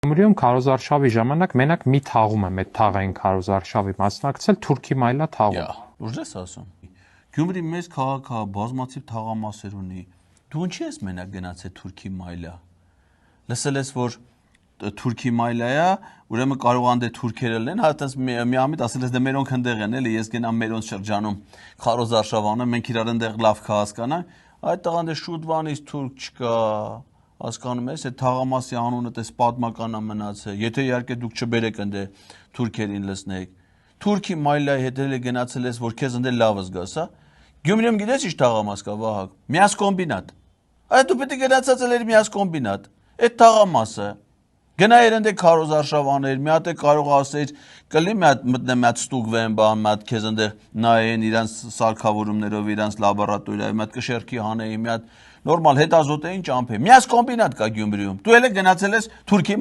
Գյումրիում քարոզարշավի ժամանակ մենակ մի թաղում եմ այդ թաղային քարոզարշավի մասնակցել Թուրքի մայլա թաղում։ Ուժ ես ասում։ Գյումրի մեծ քաղաք է, բազմաթիվ թաղամասեր ունի։ Դու ինչի՞ ես մենակ գնացել Թուրքի մայլա։ Լսել ես, որ Թուրքի մայլա է, ուրեմն կարողան դե թուրքերը լինեն, հա այդպես մի ամիտ ասել ես դե մերոնք հնդեղ են, էլի ես գնամ մերոնց շրջանում քարոզարշավ անեմ, մենք իրար ընդեղ լավ կհասկանանք, այդ տղան դե շուտվանից թուրք չկա, հասկանում ես, այդ թաղամասի անունը դες պատմական է մնացել, եթե իհարկե դուք չբերեք ընդե թուրքերին լսնեք, Թուրքի մայլայի հետ էլ գնացել ես, որ քեզ ընդե լավ զգաս, հա, Գյումրիում գիտես ինչ թաղամաս կա, Վահագ, միասկոմբինատ, այդ դու պետք է գնացած էր միասկոմբինատ, այդ թաղամասը Գնայր ընդե քարոզարշավ աներ, մի հատ է կարող ասեիր, կլի մի հատ մտնեմ մի հատ ստուգ վեն բան, մի հատ քեզ ընդեղ նայեն իրանց սարքավորումներով, իրանց լաբորատորիայում, մի հատ կշերքի հանեին, մի հատ նորմալ հետազոտեին ճամփեին։ Միասկոմբինատ կա Գյումրիում։ Դու էլ գնացել ես Թուրքի